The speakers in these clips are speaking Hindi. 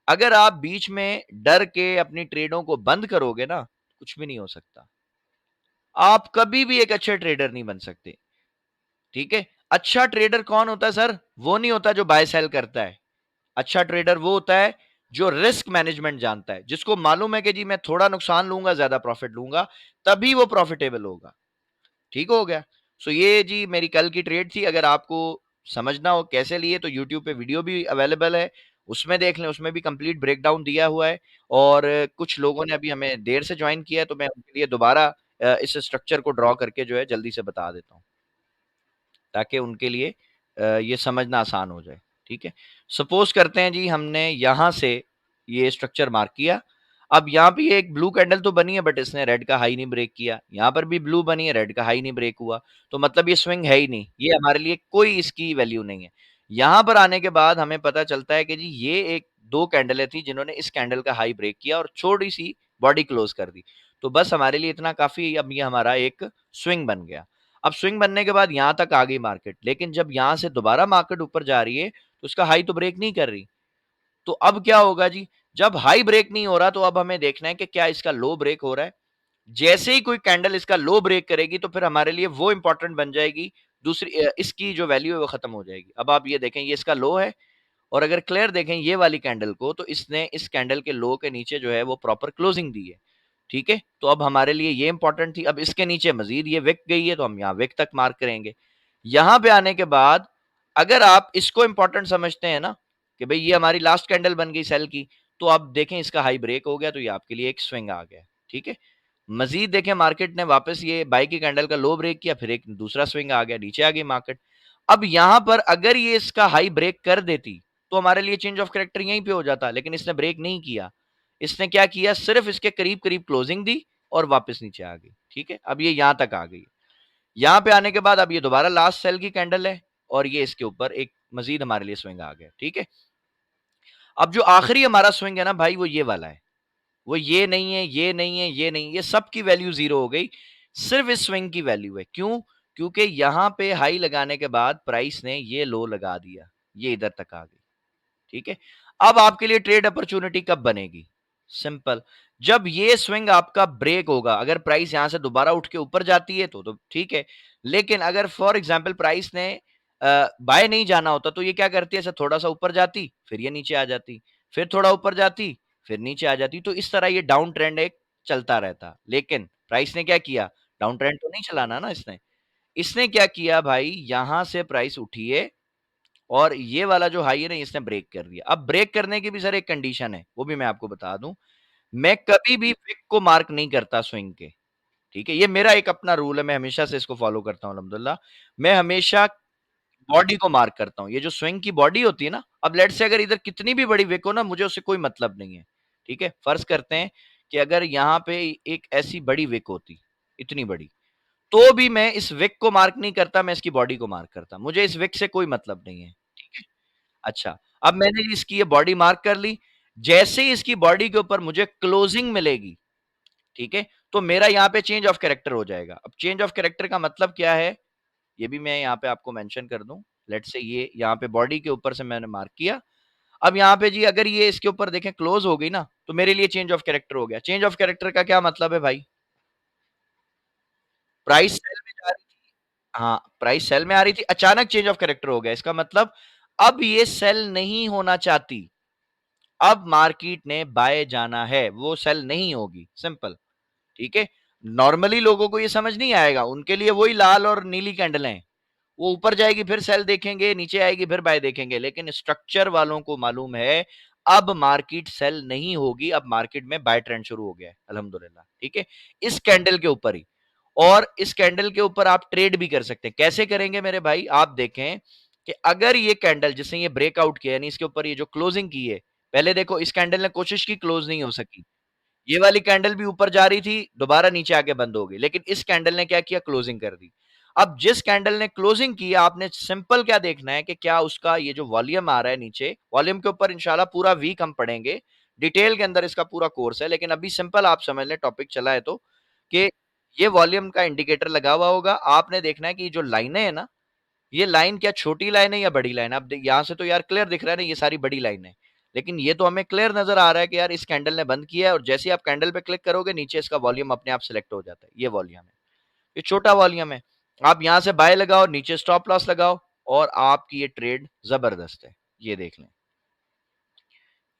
अगर आप बीच में डर के अपनी ट्रेडों को बंद करोगे ना, कुछ भी नहीं हो सकता। आप कभी भी एक अच्छे ट्रेडर नहीं बन सकते, ठीक है? अच्छा ट्रेडर कौन होता है सर? वो नहीं होता जो बाय सेल करता है। अच्छा ट्रेडर वो होता है जो रिस्क मैनेजमेंट जानता है, जिसको मालूम है कि जी मैं थोड़ा नुकसान लूंगा, ज्यादा प्रॉफिट लूंगा, तभी वो प्रॉफिटेबल होगा। ठीक हो गया। सो ये जी मेरी कल की ट्रेड थी। अगर आपको समझना हो कैसे लिए तो यूट्यूब पे वीडियो भी अवेलेबल है, उसमें देख लें, उसमें भी कंप्लीट ब्रेकडाउन दिया हुआ है। और कुछ लोगों ने अभी हमें देर से ज्वाइन किया है, तो मैं उनके लिए दोबारा इस स्ट्रक्चर को ड्रॉ करके जो है जल्दी से बता देता हूँ, ताकि उनके लिए ये समझना आसान हो जाए। ठीक है, सपोज करते हैं जी हमने यहां से ये स्ट्रक्चर मार्क किया। अब यहाँ पे ये एक ब्लू कैंडल तो बनी है, बट इसने रेड का हाई नहीं ब्रेक किया। यहाँ पर भी ब्लू बनी है, रेड का हाई नहीं ब्रेक हुआ, तो मतलब ये स्विंग है ही नहीं, ये हमारे लिए कोई इसकी वैल्यू नहीं है। यहाँ पर आने के बाद हमें पता चलता है कि जी ये एक दो कैंडलें थी जिन्होंने इस कैंडल का हाई ब्रेक किया और छोटी सी बॉडी क्लोज कर दी, तो बस हमारे लिए इतना काफी। अब ये हमारा एक स्विंग बन गया। अब स्विंग बनने के बाद यहां तक आ गई मार्केट, लेकिन जब यहां से दोबारा मार्केट ऊपर जा रही है तो उसका हाई तो ब्रेक नहीं कर रही। तो अब क्या होगा जी? जब हाई ब्रेक नहीं हो रहा तो अब हमें देखना है कि क्या इसका लो ब्रेक हो रहा है। जैसे ही कोई कैंडल इसका लो ब्रेक करेगी तो फिर हमारे लिए वो इंपॉर्टेंट बन जाएगी, दूसरी इसकी जो वैल्यू है वो खत्म हो जाएगी। अब आप ये देखें, ये इसका लो है, और अगर क्लियर देखें ये वाली कैंडल को, तो इसने इस कैंडल के लो के नीचे जो है वो प्रॉपर क्लोजिंग दी है। ठीक है, तो अब हमारे लिए ये इंपॉर्टेंट थी। अब इसके नीचे मजीद ये विक गई है, तो हम यहाँ विक तक मार्क करेंगे। यहां पे आने के बाद अगर आप इसको इंपॉर्टेंट समझते हैं ना, कि भाई ये हमारी लास्ट कैंडल बन गई सेल की, तो आप देखें इसका हाई ब्रेक हो गया, तो ये आपके लिए एक स्विंग आ गया। ठीक है, मजीद देखें मार्केट ने वापस ये बाई की कैंडल का लो ब्रेक किया, फिर एक दूसरा स्विंग आ गया, नीचे आ गई मार्केट। अब यहां पर अगर ये इसका हाई ब्रेक कर देती तो हमारे लिए चेंज ऑफ कैरेक्टर यहीं पे हो जाता, लेकिन इसने ब्रेक नहीं किया। इसने क्या किया, सिर्फ इसके करीब करीब क्लोजिंग दी और वापस नीचे आ गई। ठीक है, अब ये यहां तक आ गई। यहां पे आने के बाद अब ये दोबारा लास्ट सेल की कैंडल है, और ये इसके ऊपर एक मजीद हमारे लिए स्विंग आ गया। ठीक है, अब जो आखिरी हमारा स्विंग है ना भाई, वो ये वाला है। वो ये नहीं है, ये नहीं है, ये नहीं, ये सब की वैल्यू जीरो हो गई, सिर्फ इस स्विंग की वैल्यू है। क्यों? क्योंकि यहां पे हाई लगाने के बाद प्राइस ने ये लो लगा दिया, ये इधर तक आ गई। ठीक है, अब आपके लिए ट्रेड अपॉर्चुनिटी कब बनेगी? सिंपल, जब ये स्विंग आपका ब्रेक होगा। अगर प्राइस यहां से दोबारा उठ के ऊपर जाती है तो ठीक है, लेकिन अगर फॉर एग्जांपल प्राइस ने बाय नहीं जाना होता, तो ये क्या करती है, ऐसे थोड़ा सा ऊपर जाती, फिर ये नीचे आ जाती, फिर थोड़ा ऊपर जाती, फिर नीचे आ जाती, तो इस तरह ये डाउन ट्रेंड एक चलता रहता। लेकिन प्राइस ने क्या किया, डाउन ट्रेंड तो नहीं चलाना ना इसने। इसने क्या किया भाई, यहां से प्राइस उठी है और ये वाला जो हाई है ना, इसने ब्रेक कर दिया। अब ब्रेक करने की भी सर एक कंडीशन है, वो भी मैं आपको बता दूं। मैं कभी भी विक को मार्क नहीं करता स्विंग के। ठीक है, ये मेरा एक अपना रूल है, मैं हमेशा से इसको फॉलो करता हूं अल्हम्दुलिल्लाह। मैं हमेशा बॉडी को मार्क करता हूं। ये जो स्विंग की बॉडी होती है ना, अब लेट से अगर इधर कितनी भी बड़ी विक हो ना, मुझे उससे कोई मतलब नहीं है। ठीक है, फर्ज करते हैं कि अगर यहाँ पे एक ऐसी बड़ी विक होती, इतनी बड़ी, तो भी मैं इस विक को मार्क नहीं करता, मैं इसकी बॉडी को मार्क करता। मुझे इस विक से कोई मतलब नहीं है। ठीक है, अच्छा, अब मैंने इसकी ये बॉडी मार्क कर ली। जैसे ही इसकी बॉडी के ऊपर मुझे क्लोजिंग मिलेगी, ठीक है, तो मेरा यहाँ पे चेंज ऑफ कैरेक्टर हो जाएगा। अब चेंज ऑफ कैरेक्टर का मतलब क्या है, ये भी मैं यहाँ पे आपको मेंशन कर दूं। लेट्स से ये यहाँ पे बॉडी के ऊपर से मैंने मार्क किया। अब यहाँ पे जी अगर ये इसके ऊपर देखें क्लोज हो गई ना, तो मेरे लिए चेंज ऑफ कैरेक्टर हो गया। चेंज ऑफ कैरेक्टर का क्या मतलब है भाई, प्राइस सेल में जा रही थी, हाँ प्राइस सेल में आ रही थी, अचानक चेंज ऑफ कैरेक्टर हो गया। इसका मतलब अब ये सेल नहीं होना चाहती, अब मार्केट ने बाय जाना है, वो सेल नहीं होगी, सिंपल। ठीक है, नॉर्मली लोगों को ये समझ नहीं आएगा, उनके लिए वही लाल और नीली कैंडल है, वो ऊपर जाएगी फिर सेल देखेंगे, नीचे आएगी फिर बाय देखेंगे। लेकिन स्ट्रक्चर वालों को मालूम है अब मार्केट सेल नहीं होगी, अब मार्केट में बाय ट्रेंड शुरू हो गया है अल्हम्दुलिल्लाह। ठीक है, इस कैंडल के ऊपर ही, और इस कैंडल के ऊपर आप ट्रेड भी कर सकते हैं। कैसे करेंगे मेरे भाई, आप देखें कि अगर ये कैंडल जिसने ये ब्रेकआउट किया, यानी इसके ऊपर ये जो क्लोजिंग की है, पहले देखो इस कैंडल ने कोशिश की, क्लोज नहीं हो सकी। ये वाली कैंडल भी ऊपर जा रही थी, दोबारा नीचे आके बंद हो गई, लेकिन इस कैंडल ने क्या किया, क्लोजिंग कर दी। अब जिस कैंडल ने क्लोजिंग की, आपने सिंपल क्या देखना है कि क्या उसका ये जो वॉल्यूम आ रहा है नीचे, वॉल्यूम के ऊपर इंशाल्लाह पूरा वीक हम पढ़ेंगे, डिटेल के अंदर इसका पूरा कोर्स है, लेकिन अभी सिंपल आप समझ लें, टॉपिक चला है तो, कि ये वॉल्यूम का इंडिकेटर लगा हुआ होगा। आपने देखना है कि जो लाइनें है ना, ये लाइन क्या छोटी लाइन है या बड़ी लाइन है। अब यहां से तो यार क्लियर दिख रहा है ना, ये सारी बड़ी लाइन है, लेकिन ये तो हमें क्लियर नजर आ रहा है कि यार इस कैंडल ने बंद किया है, और जैसे ही आप कैंडल पे क्लिक करोगे नीचे इसका वॉल्यूम अपने आप सिलेक्ट हो जाता है। ये वॉल्यूम है, ये छोटा वॉल्यूम है। आप यहां से बाय लगाओ, नीचे स्टॉप लॉस लगाओ, और आपकी ये ट्रेड जबरदस्त है। ये देख लें,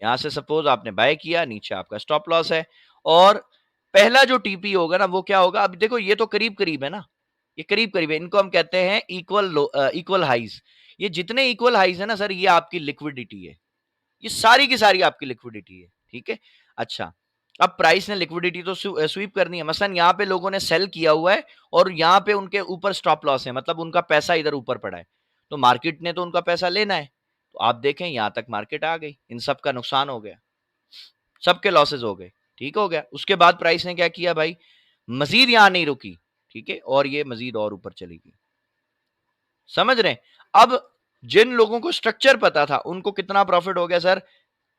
यहां से सपोज आपने बाय किया, नीचे आपका स्टॉप लॉस है, और पहला जो टीपी होगा ना वो क्या होगा, अब देखो ये तो करीब करीब है ना, ये करीब करीब है, इनको हम कहते हैं इक्वल हाइज। ये जितने इक्वल हाइज है ना सर, ये आपकी लिक्विडिटी है, ये सारी की सारी आपकी लिक्विडिटी है। ठीक है, अच्छा, अब प्राइस ने लिक्विडिटी तो स्वीप करनी है। मसलन यहाँ पे लोगों ने सेल किया हुआ है, और यहाँ पे उनके ऊपर स्टॉप लॉस है, मतलब उनका पैसा इधर ऊपर पड़ा है, तो मार्केट ने तो उनका पैसा लेना है। तो आप देखें यहां तक मार्केट आ गई, इन सब का नुकसान हो गया, सबके लॉसेस हो गए। ठीक हो गया, उसके बाद प्राइस ने क्या किया भाई, मजीद यहां नहीं रुकी, ठीक है, और ये मजीद और ऊपर चली गई। समझ रहे हैं? अब जिन लोगों को स्ट्रक्चर पता था उनको कितना प्रॉफिट हो गया सर,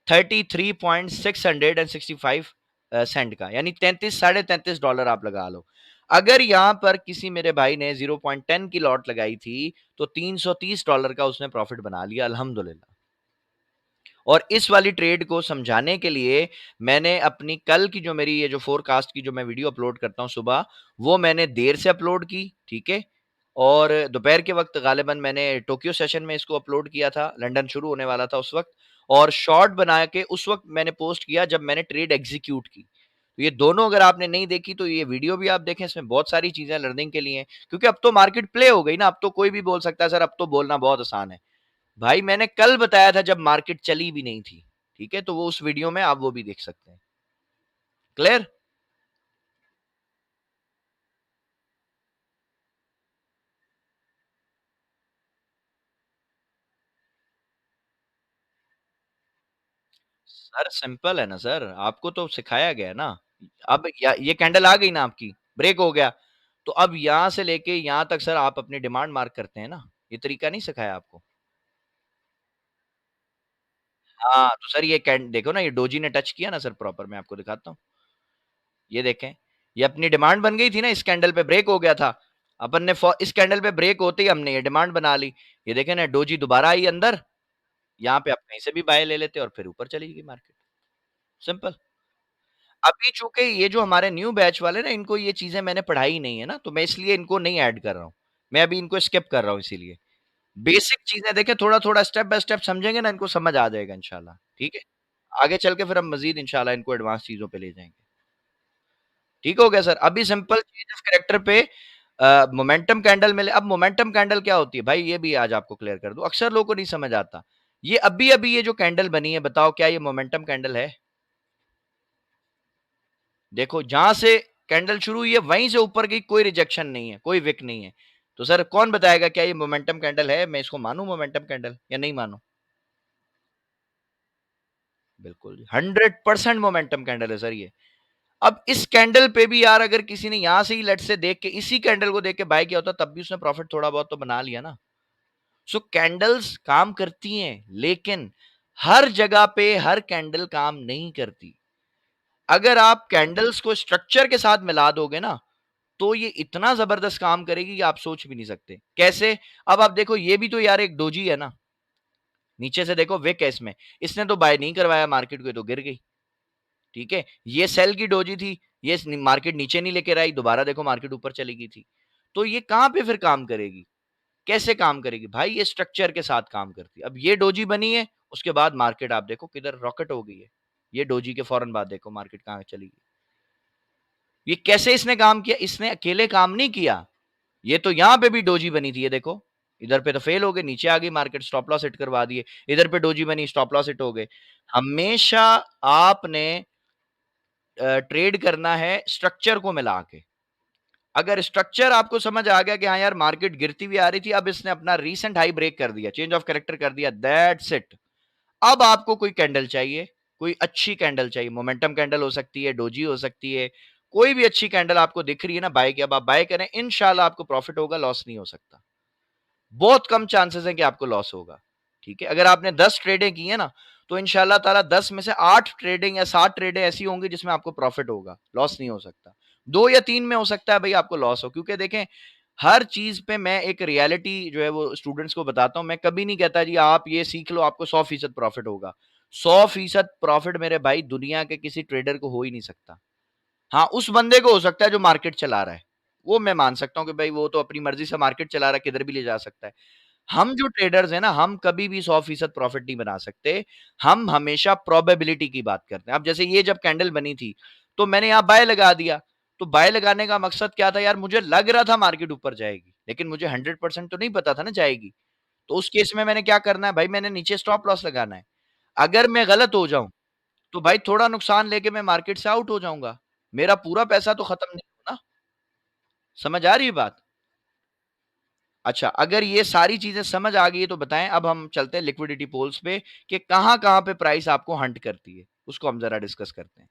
33.665 सेंट का, यानी 33 साढ़े 33 डॉलर आप लगा लो। अगर यहां पर किसी मेरे भाई ने 0.10 की लॉट लगाई थी, तो $330 का उसने प्रॉफिट बना लिया, अल्हम्दुलिल्लाह। और इस वाली ट्रेड को समझाने के लिए मैंने अपनी कल की जो मेरी ये जो फोरकास्ट की जो मैं वीडियो अपलोड करता हूं सुबह, वो मैंने देर से अपलोड की, ठीक है, और दोपहर के वक्त गालिबन मैंने टोक्यो सेशन में इसको अपलोड किया था, लंदन शुरू होने वाला था उस वक्त, और शॉर्ट बना के उस वक्त मैंने पोस्ट किया जब मैंने ट्रेड एग्जीक्यूट की। तो ये दोनों अगर आपने नहीं देखी तो ये वीडियो भी आप देखें, इसमें बहुत सारी चीजें लर्निंग के लिए हैं, क्योंकि अब तो मार्केट प्ले हो गई ना, अब तो कोई भी बोल सकता है सर, अब तो बोलना बहुत आसान है। भाई मैंने कल बताया था जब मार्केट चली भी नहीं थी, ठीक है, तो वो उस वीडियो में आप वो भी देख सकते हैं। क्लियर? सर सिंपल है ना सर, आपको तो सिखाया गया है ना। अब ये कैंडल आ गई ना आपकी, ब्रेक हो गया, तो अब यहां से लेके यहां तक सर आप अपनी डिमांड मार्क करते हैं ना, ये तरीका नहीं सिखाया आपको। हाँ, तो सर ये कैंड देखो ना, ये डोजी ने टच किया ना सर प्रॉपर, मैं आपको दिखाता हूँ, ये देखें, ये अपनी डिमांड बन गई थी ना, इस कैंडल पे ब्रेक हो गया था, अपन ने इस कैंडल पे ब्रेक होते ही हमने ये डिमांड बना ली। ये देखें ना, डोजी दोबारा आई अंदर, यहाँ पे आप कहीं से भी बाय ले लेते और फिर ऊपर चली गई मार्केट। सिंपल। अभी चूंकि ये जो हमारे न्यू बैच वाले ना, इनको ये चीजें मैंने पढ़ाई नहीं है ना, तो मैं इसलिए इनको नहीं ऐड कर रहा हूँ, मैं अभी इनको स्किप कर रहा हूँ, इसीलिए बेसिक चीजें देखें, थोड़ा थोड़ा स्टेप बाय स्टेप समझेंगे ना, इनको समझ आ जाएगा इंशाल्लाह। ठीक है, आगे चल के फिर हम मजीद इंशाल्लाह इनको एडवांस चीजों पे ले जाएंगे। ठीक हो गया सर, अभी सिंपल चेंज ऑफ कैरेक्टर पे मोमेंटम कैंडल में अब मोमेंटम कैंडल क्या होती है भाई, ये भी आज आपको क्लियर कर दूं, अक्सर लोगों को नहीं समझ आता। ये अभी अभी ये जो कैंडल बनी है, बताओ क्या ये मोमेंटम कैंडल है? देखो जहां से कैंडल शुरू हुई है वहीं से ऊपर की कोई रिजेक्शन नहीं है, कोई विक नहीं है। तो सर कौन बताएगा क्या ये मोमेंटम कैंडल है, मैं इसको मानूं मोमेंटम कैंडल या नहीं मानूं? बिल्कुल 100% मोमेंटम कैंडल है सर ये। अब इस कैंडल पे भी यार अगर किसी ने यहां से ही लेट से देख के इसी कैंडल को देख के बाय किया होता, तब भी उसने प्रॉफिट थोड़ा बहुत तो बना लिया ना। सो कैंडल्स काम करती हैं, लेकिन हर जगह पे हर कैंडल काम नहीं करती। अगर आप कैंडल्स को स्ट्रक्चर के साथ मिला दोगे ना, तो ये इतना जबरदस्त काम करेगी कि आप सोच भी नहीं सकते कैसे। अब आप देखो, ये भी तो यार एक डोजी है ना, नीचे से देखो विक है इसमें, इसने तो बाय नहीं करवाया मार्केट को, ये तो गिर गई। ठीक है, ये सेल की डोजी थी, ये मार्केट नीचे नहीं लेकर आई, दोबारा देखो मार्केट ऊपर चली गई थी। तो ये कहां पे फिर काम करेगी, कैसे काम करेगी भाई, ये स्ट्रक्चर के साथ काम करती है। अब ये डोजी बनी है, उसके बाद मार्केट आप देखो किधर रॉकेट हो गई है, ये डोजी के फौरन बाद देखो मार्केट कहां चली गई। ये कैसे इसने काम किया, इसने अकेले काम नहीं किया, ये तो यहां पे भी डोजी बनी थी, ये देखो इधर पे तो फेल हो गए, नीचे आ गई मार्केट, स्टॉप लॉस हिट करवा दिए, इधर पे डोजी बनी, स्टॉप लॉस हिट हो गए। हमेशा आपने ट्रेड करना है स्ट्रक्चर को मिला के। अगर स्ट्रक्चर आपको समझ आ गया कि हाँ यार मार्केट गिरती हुई आ रही थी, अब इसने अपना रीसेंट हाई ब्रेक कर दिया, चेंज ऑफ कैरेक्टर कर दिया, दैट्स इट। अब आपको कोई कैंडल चाहिए, कोई अच्छी कैंडल चाहिए, मोमेंटम कैंडल हो सकती है, डोजी हो सकती है, कोई भी अच्छी कैंडल आपको दिख रही है ना बाय की, अब आप बाय करें, इंशाल्लाह आपको प्रॉफिट होगा, लॉस नहीं हो सकता। बहुत कम चांसेस है कि आपको लॉस होगा। ठीक है, अगर आपने 10 ट्रेडें की है ना, तो इंशाल्लाह ताला 10 में से 8 ट्रेडिंग या 7 ट्रेडें ऐसी होंगी जिसमें आपको प्रॉफिट होगा, लॉस नहीं हो सकता। 2 या 3 में हो सकता है भाई आपको लॉस हो, क्योंकि देखें हर चीज पे मैं एक रियलिटी जो है वो स्टूडेंट्स को बताता हूँ। मैं कभी नहीं कहता जी आप ये सीख लो आपको 100% प्रॉफिट होगा। 100% प्रॉफिट मेरे भाई दुनिया के किसी ट्रेडर को हो ही नहीं सकता। हाँ, उस बंदे को हो सकता है जो मार्केट चला रहा है। वो मैं मान सकता हूँ कि भाई वो तो अपनी मर्जी से मार्केट चला रहा है, किधर भी ले जा सकता है। हम जो ट्रेडर्स हैं ना, हम कभी भी 100% प्रॉफिट नहीं बना सकते। हम हमेशा प्रोबेबिलिटी की बात करते हैं। अब जैसे ये जब कैंडल बनी थी, तो मैंने यहाँ बाय लगा दिया। तो बाय लगाने का मकसद क्या था यार, मुझे लग रहा था मार्केट ऊपर जाएगी, लेकिन मुझे 100% तो नहीं पता था ना जाएगी। तो उस केस में मैंने क्या करना है भाई, मैंने नीचे स्टॉप लॉस लगाना है। अगर मैं गलत हो जाऊँ, तो भाई थोड़ा नुकसान लेके मैं मार्केट से आउट हो जाऊँगा। मेरा पूरा पैसा तो खत्म नहीं होना। समझ आ रही है बात? अच्छा, अगर ये सारी चीज़ें समझ आ गई है तो बताएँ, अब हम चलते हैं लिक्विडिटी पोल्स पे कि कहाँ-कहाँ पे प्राइस आपको हंट करती है। उसको हम ज़रा डिस्कस करते हैं।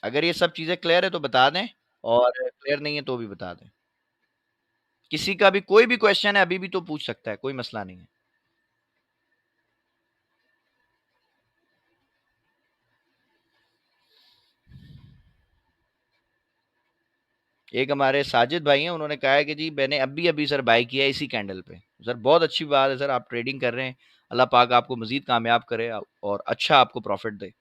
अगर ये सब चीज़ें क्लियर है तो बता दें, और क्लियर नहीं है तो भी बता दें। किसी का भी कोई भी क्वेश्चन है अभी भी तो पूछ सकता है, कोई मसला नहीं है। एक हमारे साजिद भाई हैं, उन्होंने कहा है कि जी मैंने अभी-अभी सर बाय किया है इसी कैंडल पे। सर बहुत अच्छी बात है सर, आप ट्रेडिंग कर रहे हैं। अल्लाह पाक आपको मज़ीद कामयाब करे और अच्छा आपको प्रॉफ़िट दे।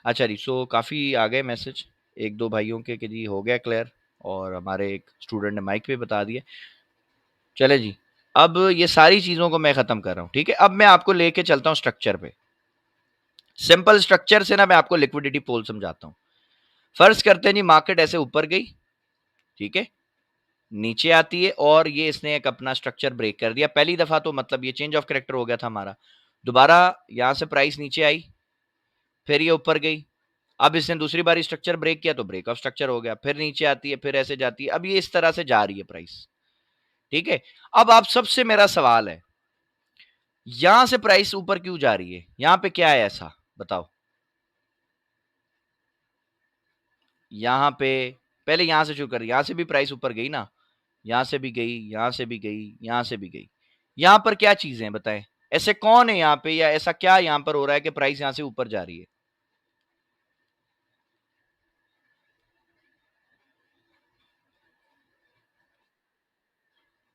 अच्छा जी, सो काफ़ी आ गए मैसेज 1-2 भाइयों के कि जी हो गया क्लियर, और हमारे एक स्टूडेंट ने माइक पे बता दिया। चले जी, अब ये सारी चीज़ों को मैं ख़त्म कर रहा हूँ, ठीक है? अब मैं आपको लेके चलता हूँ स्ट्रक्चर पे। सिंपल स्ट्रक्चर से ना मैं आपको लिक्विडिटी पोल समझाता हूँ। फ़र्ज़ करते हैं जी मार्केट ऐसे ऊपर गई, ठीक है? नीचे आती है और ये इसने एक अपना स्ट्रक्चर ब्रेक कर दिया। पहली दफ़ा तो मतलब ये चेंज ऑफ कैरेक्टर हो गया था हमारा। दोबारा यहाँ से प्राइस नीचे आई, फिर ये ऊपर गई। अब इसने दूसरी बार स्ट्रक्चर ब्रेक किया तो ब्रेक ऑफ स्ट्रक्चर हो गया, फिर नीचे आती है, फिर ऐसे जाती है। अब ये इस तरह से जा रही है प्राइस, ठीक है? अब आप सबसे मेरा सवाल है, यहां से प्राइस ऊपर क्यों जा रही है? यहां पे क्या है ऐसा? बताओ। यहां पे पहले यहां से शुरू कर, यहां से भी प्राइस ऊपर गई ना, यहां से भी गई, यहां से भी गई, यहां से भी गई। यहां पर क्या चीजें हैं बताएं? ऐसे कौन है यहां पे, या ऐसा क्या यहां पर हो रहा है कि प्राइस यहां से ऊपर जा रही है?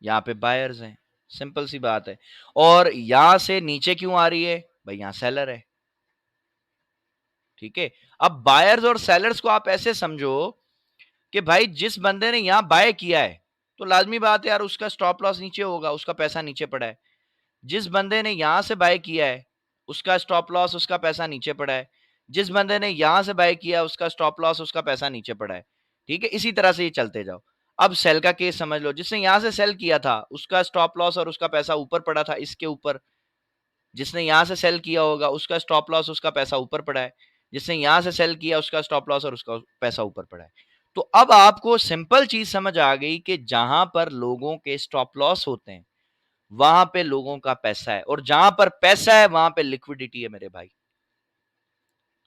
यहाँ पे बायर्स हैं, सिंपल सी बात है। और यहां से नीचे क्यों आ रही है? भाई यहां सेलर है, ठीक है? अब बायर्स और सेलर्स को आप ऐसे समझो कि भाई जिस बंदे ने यहां बाय किया है, तो लाजमी बात है यार उसका स्टॉप लॉस नीचे होगा, उसका पैसा नीचे पड़ा है। जिस बंदे ने यहां से बाय किया है, उसका स्टॉप लॉस, उसका पैसा नीचे पड़ा है। जिस बंदे ने यहां से बाय किया, उसका स्टॉप लॉस, उसका पैसा नीचे पड़ा है। ठीक है, इसी तरह से ये चलते जाओ। अब सेल का केस समझ लो, जिसने यहां से सेल किया था, उसका स्टॉप लॉस और उसका पैसा ऊपर पड़ा था इसके ऊपर। जिसने यहां से सेल किया होगा, उसका स्टॉप लॉस, उसका पैसा ऊपर पड़ा है। जिसने यहां से सेल किया, उसका स्टॉप लॉस और उसका पैसा ऊपर पड़ा है। तो अब आपको सिंपल चीज समझ आ गई कि जहां पर लोगों के स्टॉप लॉस होते हैं, वहां पे लोगों का पैसा है, और जहां पर पैसा है वहां पे लिक्विडिटी है मेरे भाई।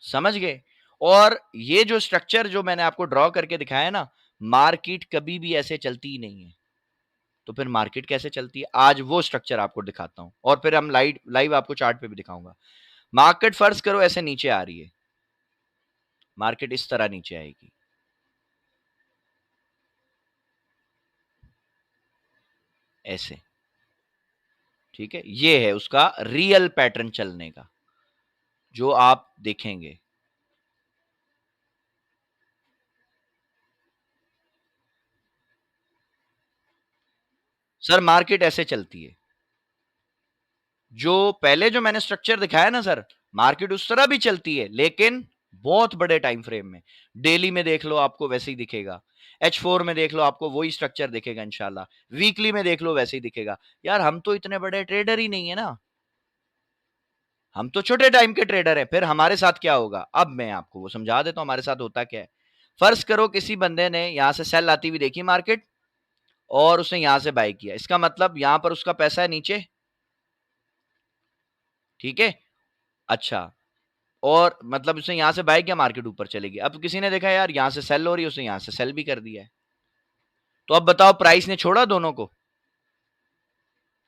समझ गए? और ये जो स्ट्रक्चर जो मैंने आपको ड्रॉ करके दिखाया ना, मार्केट कभी भी ऐसे चलती ही नहीं है। तो फिर मार्केट कैसे चलती है, आज वो स्ट्रक्चर आपको दिखाता हूं, और फिर हम लाइव लाइव आपको चार्ट पे भी दिखाऊंगा। मार्केट फर्ज करो ऐसे नीचे आ रही है, मार्केट इस तरह नीचे आएगी, ऐसे। ठीक है, ये है उसका रियल पैटर्न चलने का, जो आप देखेंगे। सर मार्केट ऐसे चलती है, जो पहले जो मैंने स्ट्रक्चर दिखाया ना सर, मार्केट उस तरह भी चलती है, लेकिन बहुत बड़े टाइम फ्रेम में। डेली में देख लो आपको वैसे ही दिखेगा, H4 में देख लो आपको वही स्ट्रक्चर दिखेगा इंशाल्लाह, वीकली में देख लो वैसे ही दिखेगा। यार हम तो इतने बड़े ट्रेडर ही नहीं है ना, हम तो छोटे टाइम के ट्रेडर हैं। फिर हमारे साथ क्या होगा, अब मैं आपको वो समझा देता हूं हमारे साथ होता क्या है। फर्ज करो किसी बंदे ने यहां से सेल आती हुई देखी मार्केट, और उसने यहां से बाय किया, इसका मतलब यहां पर उसका पैसा है नीचे, ठीक है? अच्छा, और मतलब उसने यहां से बाय किया, मार्केट ऊपर चलेगी। अब किसी ने देखा यार यहां से सेल हो रही है, उसने यहां से सेल भी कर दिया है। तो अब बताओ प्राइस ने छोड़ा दोनों को?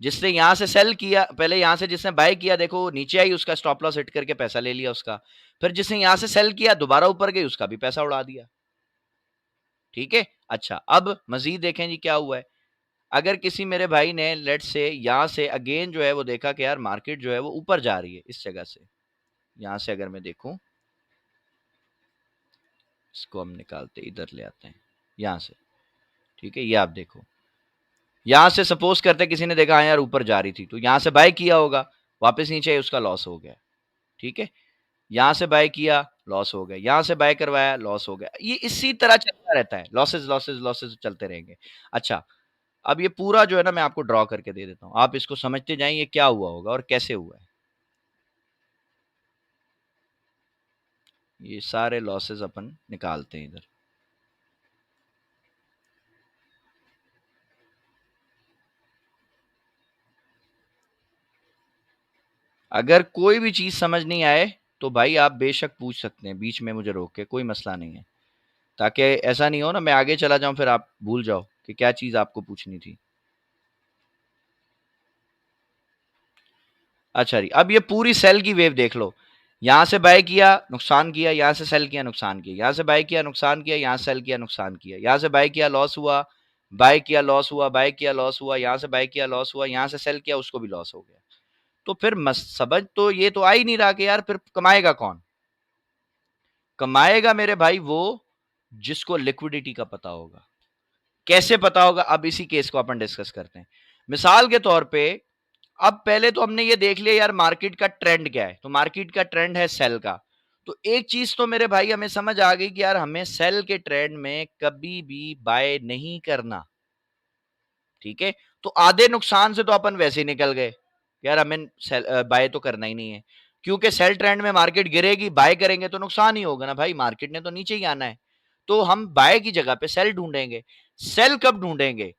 जिसने यहां से सेल किया, पहले यहां से जिसने बाय किया, देखो नीचे आई, उसका स्टॉप लॉस हिट करके पैसा ले लिया उसका। फिर जिसने यहां से सेल किया, दोबारा ऊपर गई, उसका भी पैसा उड़ा दिया। ठीक है। अच्छा, अब मजीद देखें जी क्या हुआ है। अगर किसी मेरे भाई ने लेट से यहां से अगेन जो है वो देखा कि यार मार्केट जो है वो ऊपर जा रही है इस जगह से, यहां से अगर मैं देखूं, इसको हम निकालते इधर ले आते हैं यहां से। ठीक है, ये आप देखो, यहां से सपोज करते किसी ने देखा हाँ यार ऊपर जा रही थी, तो यहां से बाय किया होगा, वापस नीचे आई, उसका लॉस हो गया। ठीक है, यहां से बाय किया, लॉस हो गया, यहां से बाय करवाया, लॉस हो गया। ये इसी तरह चलता रहता है, लॉसेस लॉसेस लॉसेस चलते रहेंगे। अच्छा, अब ये पूरा जो है ना मैं आपको ड्रॉ करके दे देता हूं, आप इसको समझते जाएं ये क्या हुआ होगा और कैसे हुआ है। ये सारे लॉसेस अपन निकालते हैं इधर। अगर कोई भी चीज समझ नहीं आए तो भाई आप बेशक पूछ सकते हैं बीच में मुझे रोक के, कोई मसला नहीं है, ताकि ऐसा नहीं हो ना मैं आगे चला जाऊं फिर आप भूल जाओ कि क्या चीज आपको पूछनी थी। अच्छा जी, अब ये पूरी सेल की वेव देख लो, यहां से बाय किया, नुकसान किया, यहां से सेल किया, नुकसान किया, यहां से बाय किया, नुकसान किया, यहां से सेल किया, नुकसान किया, यहां से बाय किया, लॉस हुआ, बाय किया, लॉस हुआ, बाय किया, लॉस हुआ, यहां से बाय किया, लॉस हुआ, यहां से सेल किया, उसको भी लॉस हो गया। तो फिर समझ तो ये तो आ ही नहीं रहा कि यार फिर कमाएगा कौन। कमाएगा मेरे भाई वो जिसको लिक्विडिटी का पता होगा। कैसे पता होगा, अब इसी केस को अपन डिस्कस करते हैं। मिसाल के तौर पे, अब पहले तो हमने ये देख लिया यार मार्केट का ट्रेंड क्या है, तो मार्केट का ट्रेंड है सेल का। तो एक चीज तो मेरे भाई हमें समझ आ गई कि यार हमें सेल के ट्रेंड में कभी भी बाय नहीं करना। ठीक है, तो आधे नुकसान से तो अपन वैसे ही निकल गए, यार हमें बाय तो करना ही नहीं है, क्योंकि सेल ट्रेंड में मार्केट गिरेगी, बाय करेंगे तो नुकसान ही होगा ना भाई, मार्केट ने तो नीचे ही आना है। तो हम बाय की जगह पे सेल ढूंढेंगे। सेल कब ढूंढेंगे?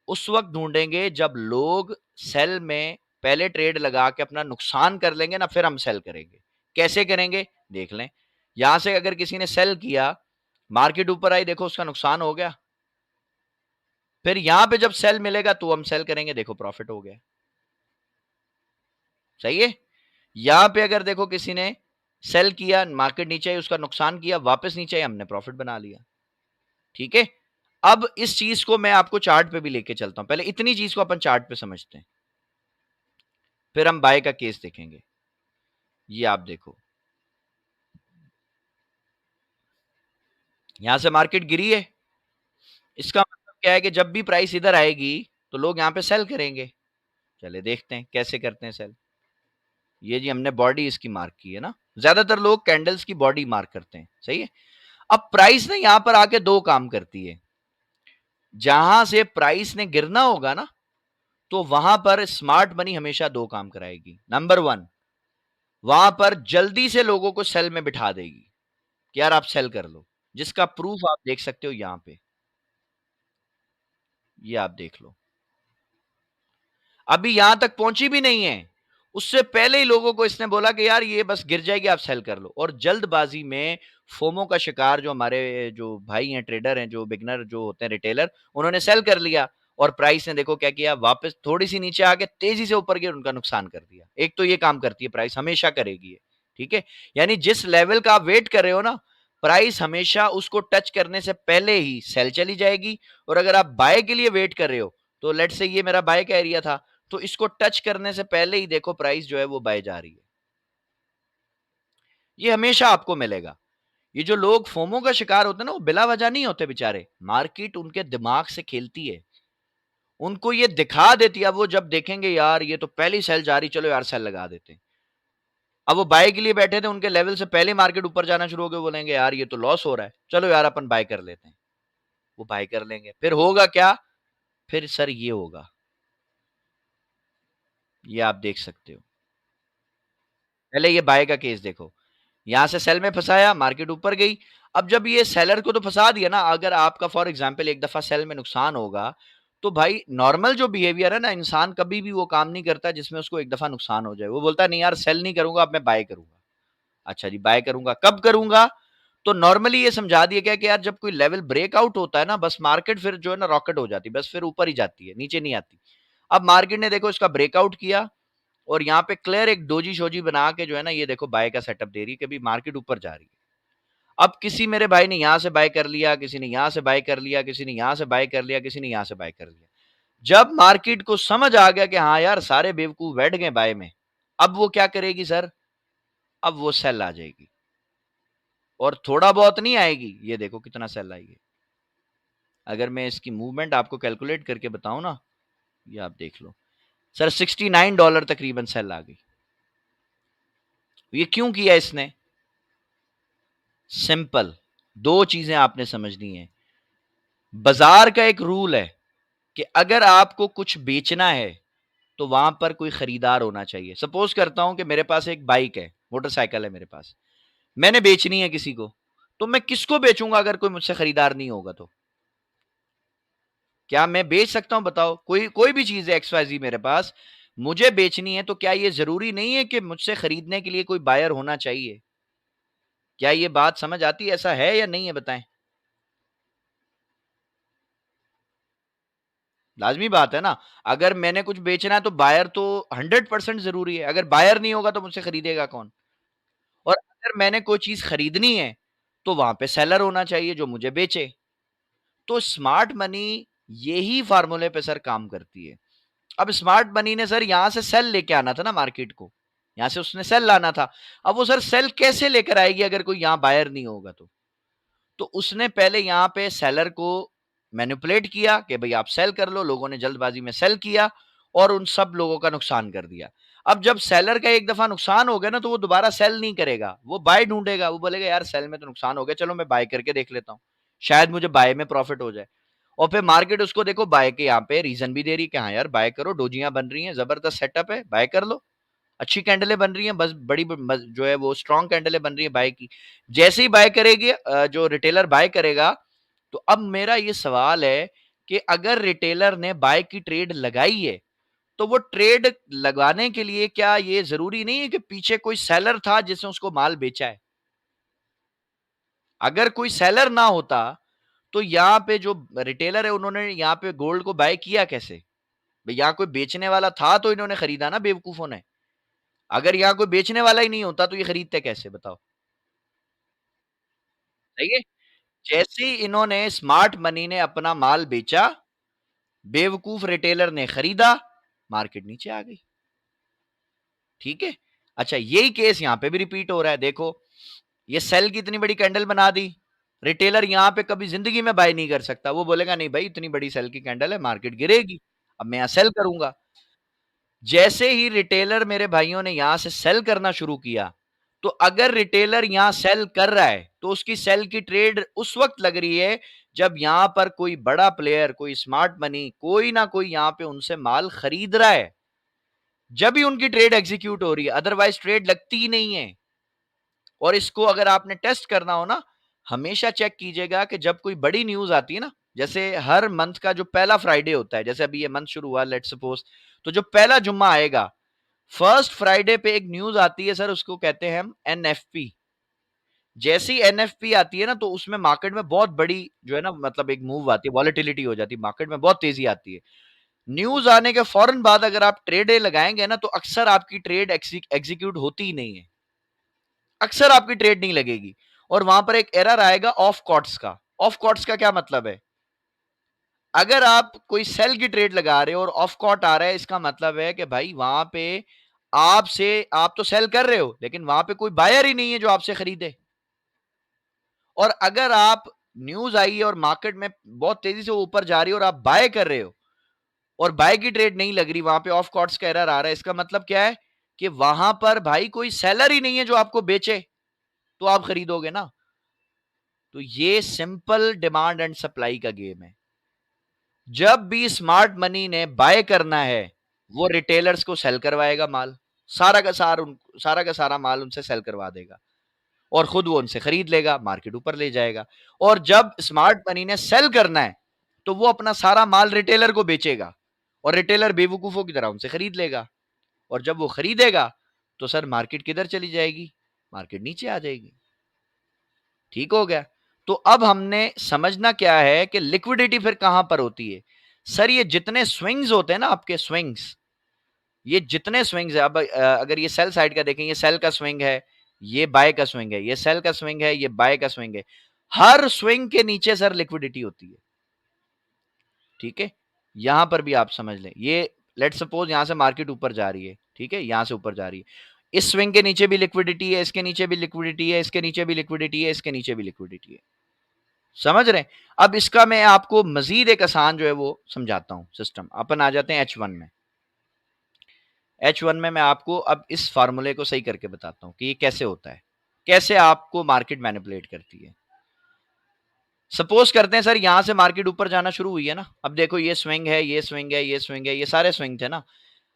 उस वक्त ढूंढेंगे जब लोग सेल में पहले ट्रेड लगा के अपना नुकसान कर लेंगे ना, फिर हम सेल करेंगे। कैसे करेंगे देख लें। यहां से अगर किसी ने सेल किया, मार्केट ऊपर आई, देखो उसका नुकसान हो गया, फिर यहां पे जब सेल मिलेगा तो हम सेल करेंगे, देखो प्रॉफिट हो गया। सही है। यहां पे अगर देखो किसी ने सेल किया, मार्केट नीचे आई, उसका नुकसान किया, वापस नीचे आई, हमने प्रॉफिट बना लिया। ठीक है, अब इस चीज को मैं आपको चार्ट पे भी लेके चलता हूं, पहले इतनी चीज को अपन चार्ट पे समझते हैं, फिर हम बाय का केस देखेंगे। ये आप देखो, यहां से मार्केट गिरी है, इसका मतलब क्या है कि जब भी प्राइस इधर आएगी तो लोग यहां पे सेल करेंगे। चले देखते हैं कैसे करते हैं सेल। ये जी हमने बॉडी इसकी मार्क की है ना, ज्यादातर लोग कैंडल्स की बॉडी मार्क करते हैं, सही है। अब प्राइस ने यहां पर आके दो काम करती है, जहां से प्राइस ने गिरना होगा ना, तो वहां पर स्मार्ट मनी हमेशा दो काम कराएगी। नंबर वन, वहां पर जल्दी से लोगों को सेल में बिठा देगी कि यार आप सेल कर लो, जिसका प्रूफ आप देख सकते हो यहां पे, ये आप देख लो। अभी यहां तक पहुंची भी नहीं है, उससे पहले ही लोगों को इसने बोला कि यार ये बस गिर जाएगी, आप सेल कर लो। और जल्दबाजी में फोमो का शिकार जो हमारे जो भाई हैं, ट्रेडर हैं, जो बिगनर जो होते हैं, रिटेलर, उन्होंने सेल कर लिया। और प्राइस ने देखो क्या किया, वापस थोड़ी सी नीचे आके तेजी से ऊपर गिर, उनका नुकसान कर दिया। एक तो ये काम करती है प्राइस, हमेशा करेगी ये। ठीक है, यानी जिस लेवल का आप वेट कर रहे हो ना, प्राइस हमेशा उसको टच करने से पहले ही सेल चली जाएगी। और अगर आप बाय के लिए वेट कर रहे हो, तो लेट से ये मेरा बाय का एरिया था, तो इसको टच करने से पहले ही देखो प्राइस जो है वो बाय जा रही है। ये हमेशा आपको मिलेगा। ये जो लोग फोमो का शिकार होते हैं ना, वो बिला वजह नहीं होते बेचारे, मार्केट उनके दिमाग से खेलती है, उनको ये दिखा देती है। अब वो जब देखेंगे यार ये तो पहली सेल जा रही, चलो यार सेल लगा देते हैं। अब वो बाय के लिए बैठे थे, उनके लेवल से पहले मार्केट ऊपर जाना शुरू हो गया, बोलेंगे यार ये तो लॉस हो रहा है, चलो यार अपन बाय कर लेते हैं। वो बाय कर लेंगे, फिर होगा क्या, फिर सर ये होगा, ये आप देख सकते हो। पहले ये बाय का केस देखो, यहां से सेल में फंसाया, मार्केट ऊपर गई। अब जब ये सेलर को तो फंसा दिया ना, अगर आपका फॉर एग्जांपल एक दफा सेल में नुकसान होगा, तो भाई नॉर्मल जो बिहेवियर है ना, इंसान कभी भी वो काम नहीं करता जिसमें उसको एक दफा नुकसान हो जाए। वो बोलता है नहीं यार सेल नहीं करूंगा, अब मैं बाय करूंगा। अच्छा जी, बाय करूंगा, कब करूंगा? तो नॉर्मली ये समझा दिया गया कि यार जब कोई लेवल ब्रेकआउट होता है ना, बस मार्केट फिर जो है ना रॉकेट हो जाती है, बस फिर ऊपर ही जाती है, नीचे नहीं आती। अब मार्केट ने देखो इसका ब्रेकआउट किया और यहाँ पे क्लियर एक डोजी शोजी बना के जो है ना ये देखो बाय का सेटअप दे रही है कि भाई मार्केट ऊपर जा रही है। अब किसी मेरे भाई ने यहां से बाय कर लिया, किसी ने यहां से बाय कर लिया, किसी ने यहां से बाय कर लिया, किसी ने यहां से बाय कर लिया। जब मार्केट को समझ आ गया कि हाँ यार सारे बेवकूफ बैठ गए बाय में, अब वो क्या करेगी सर? अब वो सेल आ जाएगी और थोड़ा बहुत नहीं आएगी, ये देखो कितना सेल आई है। अगर मैं इसकी मूवमेंट आपको कैलकुलेट करके बताऊं ना, ये आप देख लो सर, $69 तकरीबन सेल आ गई। ये क्यों किया इसने? सिंपल, दो चीजें आपने समझनी है। बाजार का एक रूल है कि अगर आपको कुछ बेचना है तो वहां पर कोई खरीदार होना चाहिए। सपोज करता हूं कि मेरे पास एक बाइक है, मोटरसाइकिल है मेरे पास, मैंने बेचनी है किसी को, तो मैं किसको बेचूंगा अगर कोई मुझसे खरीदार नहीं होगा तो? क्या मैं बेच सकता हूं? बताओ, कोई कोई भी चीज है एक्सवाइजी मेरे पास, मुझे बेचनी है, तो क्या ये जरूरी नहीं है कि मुझसे खरीदने के लिए कोई बायर होना चाहिए? क्या ये बात समझ आती है? ऐसा है या नहीं है, बताएं। लाजमी बात है ना। अगर मैंने कुछ बेचना है तो बायर तो 100% जरूरी है। अगर बायर नहीं होगा तो मुझसे खरीदेगा कौन? और अगर मैंने कोई चीज खरीदनी है तो वहां पे सेलर होना चाहिए जो मुझे बेचे। तो स्मार्ट मनी यही फार्मूले पे सर काम करती है। अब स्मार्ट मनी ने सर यहां से सेल लेके आना था ना मार्केट को, यहां से उसने सेल लाना था। अब वो सर सेल कैसे लेकर आएगी अगर कोई यहां बायर नहीं होगा तो उसने पहले यहां पे सेलर को मैनिपुलेट किया कि भाई आप सेल कर लो, लोगों ने जल्दबाजी में सेल किया और उन सब लोगों का नुकसान कर दिया। अब जब सेलर का एक दफा नुकसान हो गया ना तो वो दोबारा सेल नहीं करेगा, वो बाय ढूंढेगा। वो बोलेगा यार सेल में तो नुकसान हो गया, चलो मैं बाय करके देख लेता हूँ, शायद मुझे बाय में प्रॉफिट हो जाए। और फिर मार्केट उसको देखो बाय के यहाँ पे रीजन भी दे रही है कि हाँ यार बाय करो, डोजियां बन रही हैं, जबरदस्त सेटअप है, बाय कर लो, अच्छी कैंडलें बन रही हैं, बस बड़ी जो है वो स्ट्रॉन्ग कैंडलें बन रही है बाय की। जैसे ही बाय करेगी जो रिटेलर बाय करेगा, तो अब मेरा ये सवाल है कि अगर रिटेलर ने बाय की ट्रेड लगाई है तो वो ट्रेड लगाने के लिए क्या ये जरूरी नहीं है कि पीछे कोई सेलर था जिसने उसको माल बेचा है? अगर कोई सेलर ना होता तो यहाँ पे जो रिटेलर है उन्होंने यहाँ पे गोल्ड को बाय किया कैसे? भाई यहाँ कोई बेचने वाला था तो इन्होंने खरीदा ना बेवकूफों ने। अगर यहाँ कोई बेचने वाला ही नहीं होता तो ये खरीदते कैसे, बताओ? सही है। जैसे ही इन्होंने स्मार्ट मनी ने अपना माल बेचा, बेवकूफ रिटेलर ने खरीदा, मार्केट नीचे आ गई। ठीक है। अच्छा, यही केस यहां पे भी रिपीट हो रहा है। देखो, ये सेल की इतनी बड़ी कैंडल बना दी, रिटेलर यहां पे कभी जिंदगी में बाय नहीं कर सकता। वो बोलेगा नहीं भाई इतनी बड़ी सेल की कैंडल है, मार्केट गिरेगी, अब मैं यहां सेल करूंगा। जैसे ही रिटेलर मेरे भाइयों ने यहां से सेल करना शुरू किया, तो अगर रिटेलर यहां सेल कर रहा है तो उसकी सेल की ट्रेड उस वक्त लग रही है जब यहां पर कोई बड़ा प्लेयर, कोई स्मार्ट मनी, कोई ना कोई यहां पे उनसे माल खरीद रहा है, जब ही उनकी ट्रेड एग्जीक्यूट हो रही है, अदरवाइज ट्रेड लगती ही नहीं है। और इसको अगर आपने टेस्ट करना हो ना, हमेशा चेक कीजिएगा कि जब कोई बड़ी न्यूज आती है ना, जैसे हर मंथ का जो पहला फ्राइडे होता है, जैसे अभी ये मंथ शुरू हुआ लेट्स सपोज, तो जो पहला जुम्मा आएगा, फर्स्ट फ्राइडे पे एक न्यूज आती है सर, उसको कहते हैं हम एनएफपी। जैसी एनएफपी आती है ना तो उसमें मार्केट में बहुत बड़ी जो है ना मतलब एक मूव आती है, वॉलेटिलिटी हो जाती है, मार्केट में बहुत तेजी आती है। न्यूज आने के फौरन बाद अगर आप ट्रेड लगाएंगे ना तो अक्सर आपकी ट्रेड एग्जीक्यूट होती ही नहीं है, अक्सर आपकी ट्रेड नहीं लगेगी। और वहां पर एक एरर आएगा ऑफ कॉट्स का। ऑफ कॉट्स का क्या मतलब है? अगर आप कोई सेल की ट्रेड लगा रहे हो और ऑफ कॉट आ रहा है, इसका मतलब है कि भाई वहां पे आपसे, आप तो सेल कर रहे हो लेकिन वहां पे कोई बायर ही नहीं है जो आपसे खरीदे। और अगर आप, न्यूज आई है और मार्केट में बहुत तेजी से ऊपर जा रही है और आप बाय कर रहे हो और बाय की ट्रेड नहीं लग रही, वहां पे ऑफ कॉट्स का एरर आ रहा है, इसका मतलब क्या है कि वहां पर भाई कोई सेलर ही नहीं है जो आपको बेचे, तो आप खरीदोगे ना। तो ये सिंपल डिमांड एंड सप्लाई का गेम है। जब भी स्मार्ट मनी ने बाय करना है, वो रिटेलर्स को सेल करवाएगा माल, सारा का सारा माल उनसे सेल करवा देगा और खुद वो उनसे खरीद लेगा, मार्केट ऊपर ले जाएगा। और जब स्मार्ट मनी ने सेल करना है तो वो अपना सारा माल रिटेलर को बेचेगा और रिटेलर बेवकूफों की तरह उनसे खरीद लेगा। और जब वो खरीदेगा तो सर मार्केट किधर चली जाएगी? मार्केट नीचे आ जाएगी। ठीक हो गया। तो अब हमने समझना क्या है कि लिक्विडिटी फिर कहां पर होती है? सर ये जितने स्विंग्स होते हैं ना आपके स्विंग्स, ये जितने स्विंग्स है, अब अगर ये सेल साइड का देखें, ये सेल का स्विंग है, ये बाय का स्विंग है, ये सेल का स्विंग है, ये बाय का स्विंग है, हर स्विंग के नीचे सर लिक्विडिटी होती है। ठीक है, यहां पर भी आप समझ लें, ये लेट सपोज यहां से मार्केट ऊपर जा रही है, ठीक है, यहां से ऊपर जा रही है, इस स्विंग के नीचे भी लिक्विडिटी है, इसके नीचे भी लिक्विडिटी है, इसके नीचे भी लिक्विडिटी है, इसके नीचे भी लिक्विडिटी है। समझ रहे हैं? अब इसका मैं आपको मजीद एक आसान जो है वो समझाता हूं सिस्टम। अपन आ जाते हैं H1 में। H1 में मैं आपको अब इस फार्मूले को सही करके बताता हूं कि ये कैसे होता है, कैसे आपको मार्केट मैनिपुलेट करती है। सपोज करते हैं सर यहां से मार्केट ऊपर जाना शुरू हुई है ना, अब देखो ये स्विंग है, ये स्विंग है, ये स्विंग है, ये सारे स्विंग थे ना,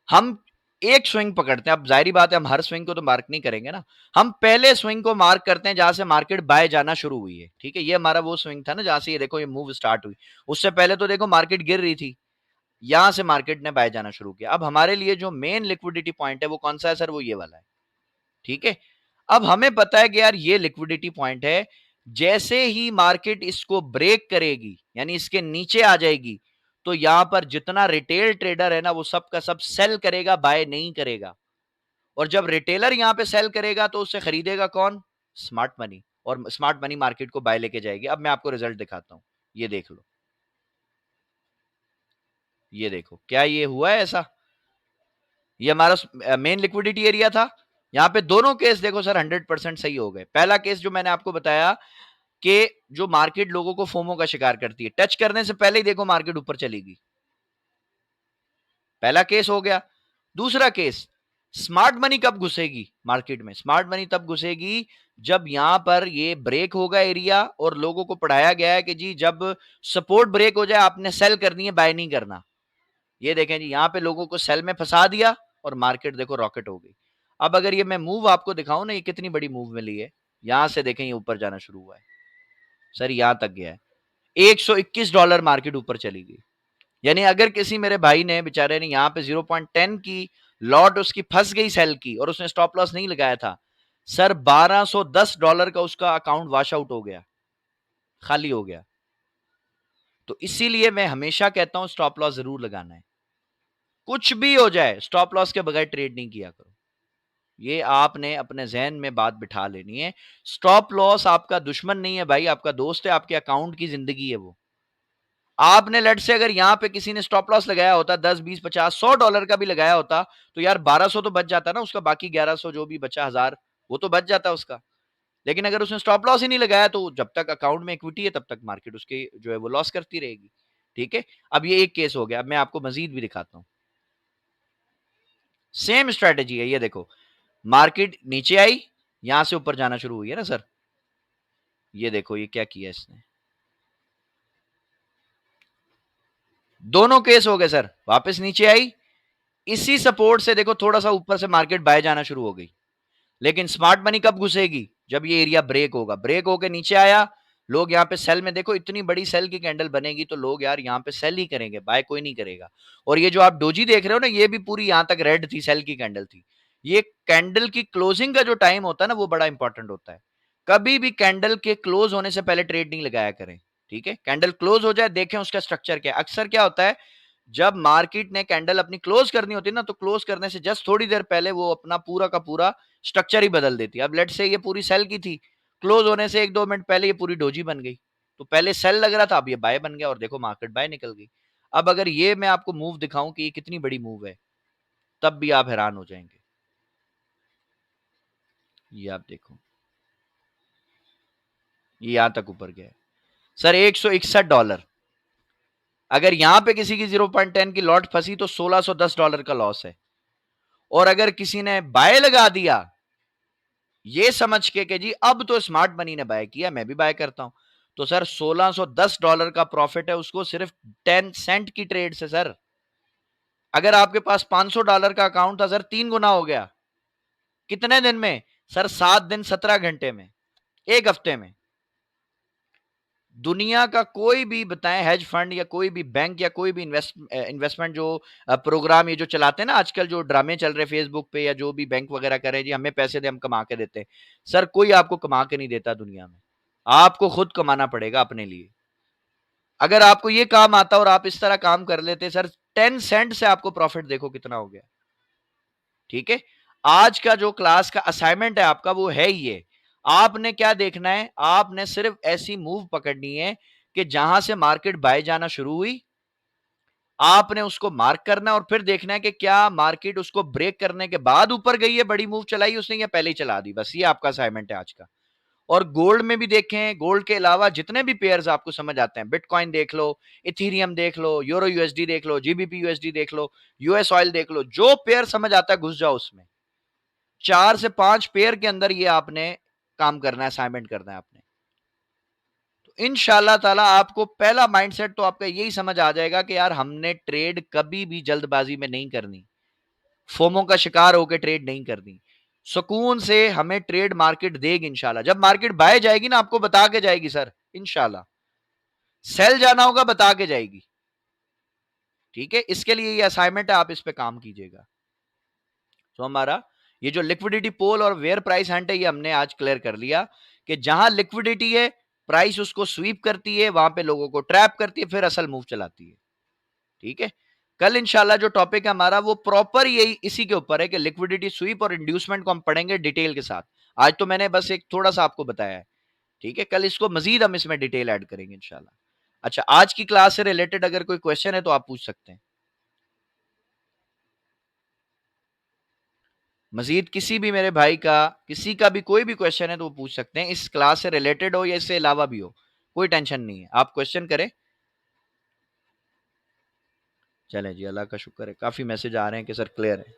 हम एक स्विंग पकड़ते हैं। अब जाहिर बात है हम हर स्विंग को तो मार्क नहीं करेंगे ना, हम पहले स्विंग को मार्क करते हैं जहां से मार्केट बाय जाना शुरू हुई है। ठीक है, ये हमारा वो स्विंग था ना जहां से ये देखो ये मूव स्टार्ट हुई, उससे पहले तो देखो मार्केट गिर रही थी, यहां से मार्केट ने बाय जाना शुरू किया। अब हमारे लिए जो मेन लिक्विडिटी पॉइंट है वो कौन सा है सर, वो ये वाला है। ठीक है, अब हमें पता है कि यार ये लिक्विडिटी पॉइंट है, जैसे ही मार्केट इसको ब्रेक करेगी यानी इसके नीचे आ जाएगी, तो यहां पर जितना रिटेल ट्रेडर है ना वो सब का सब सेल करेगा, बाय नहीं करेगा। और जब रिटेलर यहां पे सेल करेगा तो उससे खरीदेगा कौन, स्मार्ट मनी, और स्मार्ट मनी मार्केट को बाय लेके जाएगी। अब मैं आपको रिजल्ट दिखाता हूं, ये देख लो, ये देखो क्या ये हुआ है ऐसा, ये हमारा मेन लिक्विडिटी एरिया था। यहां पे दोनों केस देखो सर 100% सही हो गए। पहला केस जो मैंने आपको बताया कि जो मार्केट लोगों को फोमो का शिकार करती है, टच करने से पहले ही देखो मार्केट ऊपर चलेगी, पहला केस हो गया। दूसरा केस, स्मार्ट मनी कब घुसेगी मार्केट में, स्मार्ट मनी तब घुसेगी जब यहां पर ये ब्रेक होगा एरिया, और लोगों को पढ़ाया गया है कि जी जब सपोर्ट ब्रेक हो जाए आपने सेल करनी है, बाय नहीं करना। ये देखें जी यहां पे लोगों को सेल में फंसा दिया और मार्केट देखो रॉकेट हो गई। अब अगर ये मैं मूव आपको दिखाऊं ना, ये कितनी बड़ी मूव मिली है, यहां से देखें ये ऊपर जाना शुरू हुआ है सर, यहां तक गया है, $121 मार्केट ऊपर चली गई। यानी अगर किसी मेरे भाई ने बेचारे ने यहाँ पे 0.10 की लॉट उसकी फंस गई सेल की, और उसने स्टॉप लॉस नहीं लगाया था, सर $1210 का उसका अकाउंट वॉश आउट हो गया, खाली हो गया। तो इसीलिए मैं हमेशा कहता हूं स्टॉप लॉस जरूर लगाना है, कुछ भी हो जाए स्टॉप लॉस के बगैर ट्रेड नहीं किया करो। ये आपने अपने जहन में बात बिठा लेनी है। स्टॉप लॉस आपका दुश्मन नहीं है भाई, आपका दोस्त है, आपके अकाउंट की जिंदगी है वो। आपने लेट से अगर यहां पे किसी ने स्टॉप लॉस लगाया होता 10 20 50 $100 का भी लगाया होता, तो यार 1200 तो बच जाता ना उसका, बाकी 1100 जो भी बचा 1000 वो तो बच जाता उसका। लेकिन अगर उसने स्टॉप लॉस ही नहीं लगाया तो जब तक अकाउंट में इक्विटी है तब तक मार्केट उसके जो है वो लॉस करती रहेगी। ठीक है, अब ये एक केस हो गया, अब मैं आपको मजीद भी दिखाता हूं। सेम स्ट्रेटेजी है, ये देखो मार्केट नीचे आई, यहां से ऊपर जाना शुरू हुई है ना सर, ये देखो ये क्या किया इसने, दोनों केस हो गए सर, वापस नीचे आई, इसी सपोर्ट से देखो थोड़ा सा ऊपर से मार्केट बाय जाना शुरू हो गई। लेकिन स्मार्ट मनी कब घुसेगी, जब ये एरिया ब्रेक होगा, ब्रेक होकर नीचे आया, लोग यहाँ पे सेल में देखो इतनी बड़ी सेल की कैंडल बनेगी तो लोग यार यहाँ पे सेल ही करेंगे, बाय कोई नहीं करेगा। और ये जो आप डोजी देख रहे हो ना, ये भी पूरी यहां तक रेड थी, सेल की कैंडल थी। ये कैंडल की क्लोजिंग का जो टाइम होता है ना वो बड़ा इंपॉर्टेंट होता है। कभी भी कैंडल के क्लोज होने से पहले ट्रेड नहीं लगाया करें। ठीक है, कैंडल क्लोज हो जाए, देखें उसका स्ट्रक्चर क्या है। अक्सर क्या होता है, जब मार्केट ने कैंडल अपनी क्लोज करनी होती है ना, तो क्लोज करने से जस्ट थोड़ी देर पहले वो अपना पूरा का पूरा स्ट्रक्चर ही बदल देती है। अब लेट से ये पूरी सेल की थी, क्लोज होने से एक दो मिनट पहले ये पूरी डोजी बन गई, तो पहले सेल लग रहा था, अब ये बाय बन गया और देखो मार्केट बाय निकल गई। अब अगर ये मैं आपको मूव दिखाऊं कि ये कितनी बड़ी मूव है, तब भी आप हैरान हो जाएंगे। ये आप देखो, ये यहां तक ऊपर गया है सर, $161। अगर यहां पे किसी की 0.10 की लॉट फंसी तो $1610 का लॉस है। और अगर किसी ने बाय लगा दिया ये समझ के जी अब तो स्मार्ट मनी ने बाय किया, मैं भी बाय करता हूं, तो सर $1610 का प्रॉफिट है उसको सिर्फ 10 सेंट की ट्रेड से सर। अगर आपके पास $500 का अकाउंट था सर, 3 गुना हो गया। कितने दिन में सर, 7 दिन 17 घंटे में, एक हफ्ते में। दुनिया का कोई भी बताएं हेज फंड या कोई भी बैंक या कोई भी इन्वेस्टमेंट जो प्रोग्राम ये जो चलाते हैं ना आजकल, जो ड्रामे चल रहे फेसबुक पे या जो भी बैंक वगैरह करे जी हमें पैसे दे हम कमा के देते हैं, सर कोई आपको कमा के नहीं देता दुनिया में, आपको खुद कमाना पड़ेगा अपने लिए। अगर आपको ये काम आता और आप इस तरह काम कर लेते सर, 10 सेंट से आपको प्रॉफिट देखो कितना हो गया। ठीक है, आज का जो क्लास का असाइनमेंट है आपका वो है ये। आपने क्या देखना है, आपने सिर्फ ऐसी मूव पकड़नी है कि जहां से मार्केट बाय जाना शुरू हुई, आपने उसको मार्क करना है और फिर देखना है कि क्या मार्केट उसको ब्रेक करने के बाद ऊपर गई है, बड़ी मूव चलाई उसने या पहले ही चला दी। बस ये आपका असाइनमेंट है आज का। और गोल्ड में भी देखें, गोल्ड के अलावा जितने भी पेयर्स आपको समझ आते हैं, बिटकॉइन देख लो, इथीरियम देख लो, यूरो यूएसडी देख लो, जीबीपी यूएसडी देख लो, यूएस ऑयल देख लो, जो पेयर समझ आता है घुस जाओ उसमें। 4 से 5 पेयर के अंदर ये आपने काम करना है, असाइनमेंट करना है आपने। तो इंशाल्लाह ताला आपको पहला माइंडसेट तो आपका यही समझ आ जाएगा कि यार हमने ट्रेड कभी भी जल्दबाजी में नहीं करनी, फोमो का शिकार होकर ट्रेड नहीं करनी। सुकून से हमें ट्रेड मार्केट देगी इंशाल्लाह। जब मार्केट बाय जाएगी ना आपको बता के जाएगी सर, इंशाल्लाह। सेल जाना होगा बता के जाएगी। ठीक है, इसके लिए ये असाइनमेंट है, आप इस पे काम कीजिएगा। तो हमारा ये जो लिक्विडिटी पोल और वेयर प्राइस हंट है ये हमने आज क्लियर कर लिया कि जहां लिक्विडिटी है, प्राइस उसको स्वीप करती है, वहां पे लोगों को ट्रैप करती है, फिर असल मूव चलाती है। ठीक है, कल इंशाल्लाह जो टॉपिक है हमारा वो प्रॉपर यही इसी के ऊपर है कि लिक्विडिटी स्वीप और इंड्यूसमेंट को हम पढ़ेंगे डिटेल के साथ। आज तो मैंने बस एक थोड़ा सा आपको बताया है। ठीक है, कल इसको मजीद हम इसमें डिटेल ऐड करेंगे इंशाल्लाह। अच्छा, आज की क्लास से रिलेटेड अगर कोई क्वेश्चन है तो आप पूछ सकते हैं। मजीद किसी भी मेरे भाई का, किसी का भी कोई भी क्वेश्चन है तो वो पूछ सकते हैं, इस क्लास से रिलेटेड हो या इससे अलावा भी हो, कोई टेंशन नहीं है, आप क्वेश्चन करें। चलें जी, अल्लाह का शुक्र है, काफी मैसेज आ रहे हैं कि सर क्लियर है।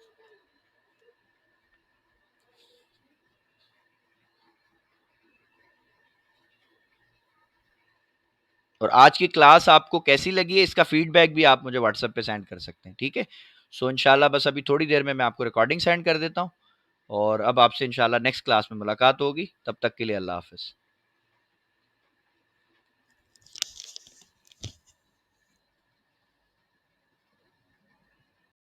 और आज की क्लास आपको कैसी लगी है इसका फीडबैक भी आप मुझे व्हाट्सएप पे सेंड कर सकते हैं। ठीक है, सो इंशाल्लाह बस अभी थोड़ी देर में मैं आपको रिकॉर्डिंग सेंड कर देता हूँ और अब आपसे इंशाल्लाह नेक्स्ट क्लास में मुलाकात होगी। तब तक के लिए अल्लाह हाफिज।